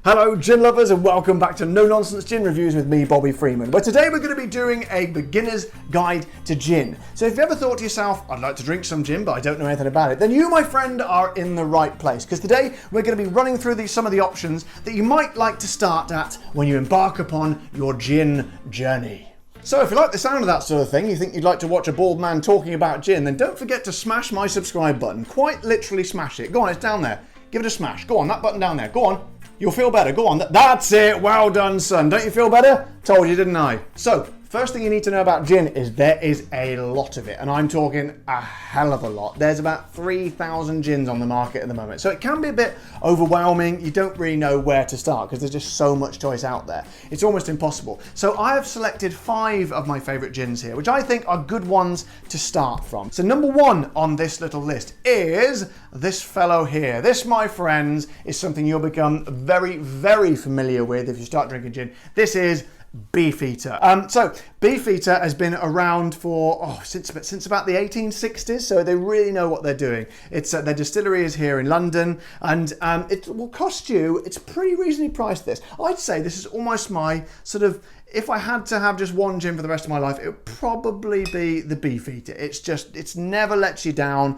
Hello gin lovers and welcome back to No Nonsense Gin Reviews with me, Bobby Freeman, where today we're going to be doing a beginner's guide to gin. So if you ever thought to yourself, I'd like to drink some gin but I don't know anything about it, then you, my friend, are in the right place, because today we're going to be running through some of the options that you might like to start at when you embark upon your gin journey. So if you like the sound of that sort of thing, you think you'd like to watch a bald man talking about gin, then don't forget to smash my subscribe button. Quite literally smash it. Go on, it's down there. Give it a smash. Go on, that button down there. Go on. You'll feel better. Go on. That's it. Well done, son. Don't you feel better? Told you, didn't I? So, first thing you need to know about gin is there is a lot of it, and I'm talking a hell of a lot. There's about 3,000 gins on the market at the moment, so it can be a bit overwhelming. You don't really know where to start because there's just so much choice out there. It's almost impossible. So I have selected 5 of my favourite gins here, which I think are good ones to start from. So number 1 on this little list is this fellow here. This, my friends, is something you'll become very, very familiar with if you start drinking gin. This is Beefeater. So Beefeater has been around for since about the 1860s, so they really know what they're doing. It's their distillery is here in London, and it will cost you. It's pretty reasonably priced. This, I'd say, this is almost my sort of. If I had to have just one gin for the rest of my life, it would probably be the Beefeater. It's never lets you down.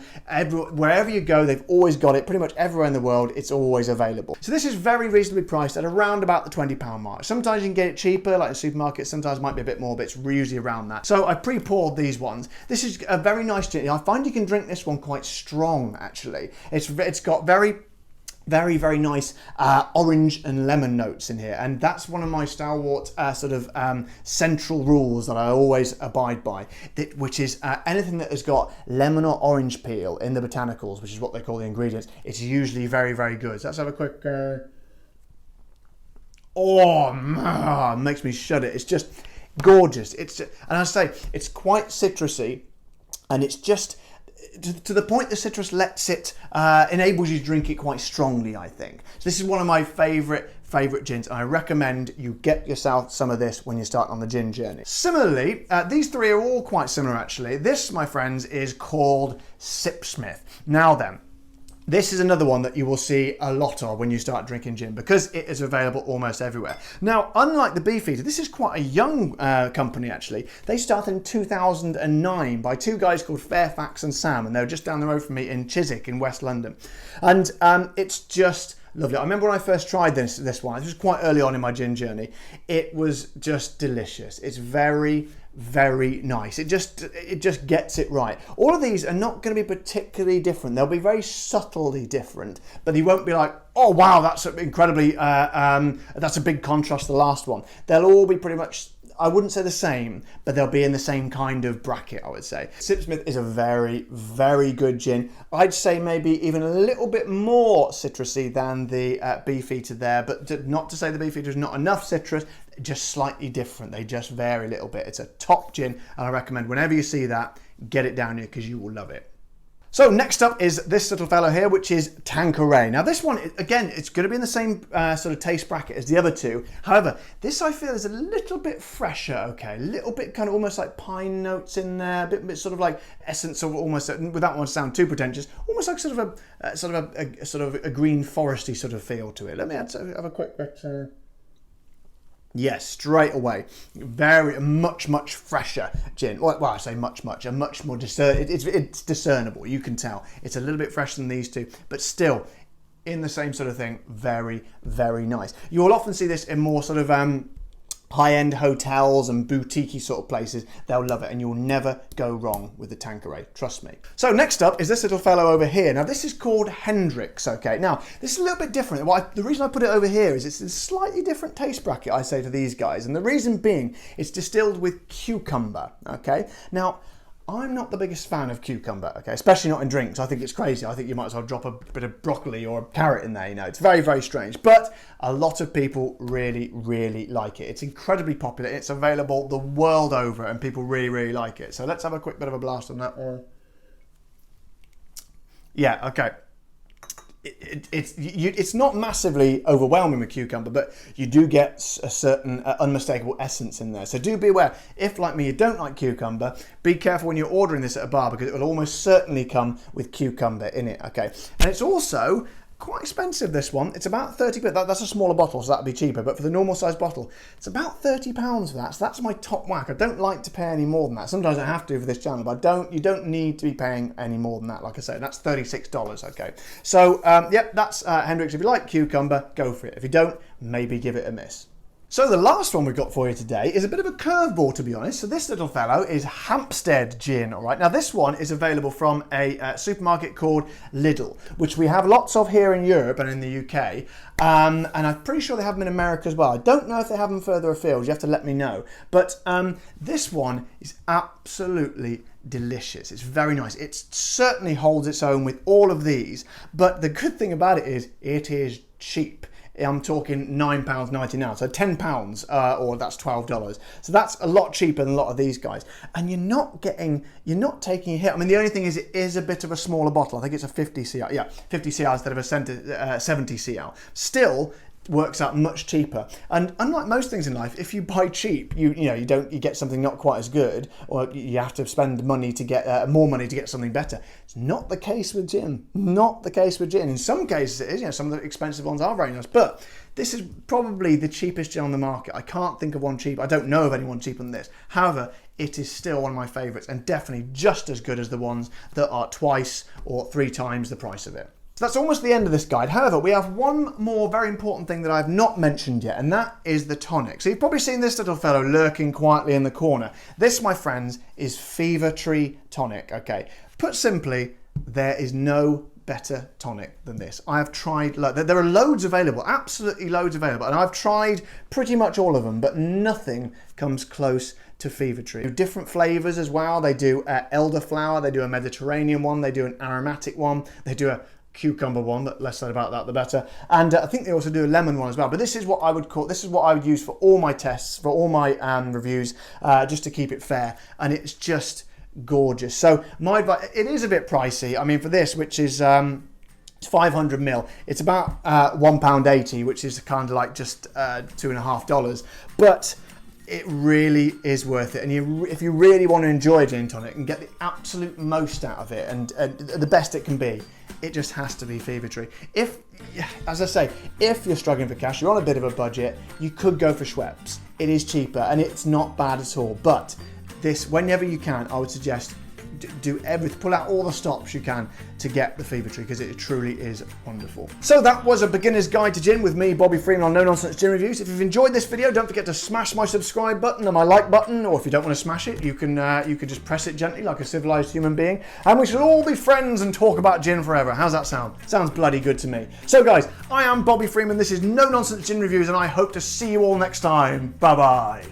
Wherever you go, they've always got it. Pretty much everywhere in the world, it's always available. So this is very reasonably priced at around about the £20 mark. Sometimes you can get it cheaper, like in supermarkets. Sometimes it might be a bit more, but it's usually around that. So I pre-poured these ones. This is a very nice gin. I find you can drink this one quite strong, actually. It's got very nice orange and lemon notes in here, and that's one of my stalwart central rules that I always abide by, which is anything that has got lemon or orange peel in the botanicals, which is what they call the ingredients, it's usually very, very good. So let's have a quick makes me shudder. It's just gorgeous. And I say it's quite citrusy, and it's just to the point the citrus lets it, enables you to drink it quite strongly, I think. So this is one of my favourite gins, and I recommend you get yourself some of this when you start on the gin journey. Similarly, these 3 are all quite similar, actually. This, my friends, is called Sipsmith. Now then, this is another one that you will see a lot of when you start drinking gin, because it is available almost everywhere. Now, unlike the Beefeater, this is quite a young company, actually. They started in 2009 by 2 guys called Fairfax and Sam, and they were just down the road from me in Chiswick in West London. And it's just lovely. I remember when I first tried this one. This was quite early on in my gin journey. It was just delicious. It's very, very nice. It just gets it right. All of these are not going to be particularly different. They'll be very subtly different, but you won't be like, oh wow, that's incredibly that's a big contrast to the last one. They'll all be pretty much, I wouldn't say the same, but they'll be in the same kind of bracket, I would say. Sipsmith is a very, very good gin. I'd say maybe even a little bit more citrusy than the Beefeater there, but not to say the Beefeater is not enough citrus, just slightly different. They just vary a little bit. It's a top gin, and I recommend whenever you see that, get it down here because you will love it. So next up is this little fellow here, which is Tanqueray. Now this one, again, it's going to be in the same sort of taste bracket as the other 2. However, this I feel is a little bit fresher, okay? A little bit kind of almost like pine notes in there, a bit sort of like essence of almost, without wanting to sound too pretentious, almost like sort of a green foresty sort of feel to it. Let me have a quick yes, straight away. Much fresher gin. Well, I say much, a much more it's discernible. You can tell. It's a little bit fresher than these 2, but still in the same sort of thing. Very, very nice. You will often see this in more sort of high-end hotels and boutique-y sort of places. They'll love it, and you'll never go wrong with the Tanqueray, trust me. So next up is this little fellow over here. Now this is called Hendrick's, okay? Now this is a little bit different. The reason I put it over here is it's a slightly different taste bracket, I say to these guys, and the reason being it's distilled with cucumber, okay? Now, I'm not the biggest fan of cucumber, okay, especially not in drinks. I think it's crazy. I think you might as well drop a bit of broccoli or a carrot in there, you know. It's very, very strange, but a lot of people really, really like it. It's incredibly popular. It's available the world over, and people really, really like it. So let's have a quick bit of a blast on that one. Yeah, okay. It's not massively overwhelming with cucumber, but you do get a certain unmistakable essence in there. So do be aware, if like me you don't like cucumber, be careful when you're ordering this at a bar, because it will almost certainly come with cucumber in it, okay? And it's also Quite expensive, this one. It's about 30 quid. That's a smaller bottle, so that'd be cheaper. But for the normal size bottle, it's about £30 for that. So that's my top whack. I don't like to pay any more than that. Sometimes I have to for this channel, but you don't need to be paying any more than that. Like I say, that's $36. Okay. So yep, that's Hendrix. If you like cucumber, go for it. If you don't, maybe give it a miss. So the last one we've got for you today is a bit of a curveball, to be honest. So this little fellow is Hampstead Gin, all right? Now this one is available from a supermarket called Lidl, which we have lots of here in Europe and in the UK. And I'm pretty sure they have them in America as well. I don't know if they have them further afield. You have to let me know. But this one is absolutely delicious. It's very nice. It certainly holds its own with all of these. But the good thing about it is cheap. I'm talking £9.99 now, so £10, or that's $12. So that's a lot cheaper than a lot of these guys. And you're not taking a hit. I mean, the only thing is it is a bit of a smaller bottle. I think it's a 50 cl. Yeah, 50 cl instead of a 70 cl. Still works out much cheaper. And unlike most things in life, if you buy cheap, you get something not quite as good, or you have to spend money to get more money to get something better. It's not the case with gin. Not the case with gin. In some cases it is. Some of the expensive ones are very nice, but this is probably the cheapest gin on the market. I can't think of one cheap. I don't know of anyone cheaper than this. However, it is still one of my favorites, and definitely just as good as the ones that are twice or 3 times the price of it. So that's almost the end of this guide. However, we have one more very important thing that I've not mentioned yet, and that is the tonic. So you've probably seen this little fellow lurking quietly in the corner. This, my friends, is Fever Tree Tonic, okay? Put simply, there is no better tonic than this. I have tried, there are loads available, absolutely loads available, and I've tried pretty much all of them, but nothing comes close to Fever Tree. They do different flavors as well. They do elderflower, they do a Mediterranean one, they do an aromatic one, they do a cucumber one, but less said about that the better. And I think they also do a lemon one as well. But this is what I would use for all my tests, for all my reviews, just to keep it fair. And it's just gorgeous. So my advice, it is a bit pricey. I mean, for this, which is 500 ml, it's about £1.80, which is kind of like just $2.50. But it really is worth it, and if you really want to enjoy gin and tonic and get the absolute most out of it and the best it can be, it just has to be Fever Tree. As I say, if you're struggling for cash, you're on a bit of a budget, you could go for Schweppes. It is cheaper and it's not bad at all. But this, whenever you can, I would suggest do everything, pull out all the stops you can to get the Fever Tree, because it truly is wonderful. So that was a beginner's guide to gin with me, Bobby Freeman, on No Nonsense Gin Reviews. If you've enjoyed this video, don't forget to smash my subscribe button and my like button, or if you don't want to smash it, you can just press it gently like a civilized human being, and we should all be friends and talk about gin forever. How's that sound? Sounds bloody good to me. So guys, I am Bobby Freeman, this is No Nonsense Gin Reviews, and I hope to see you all next time. Bye bye.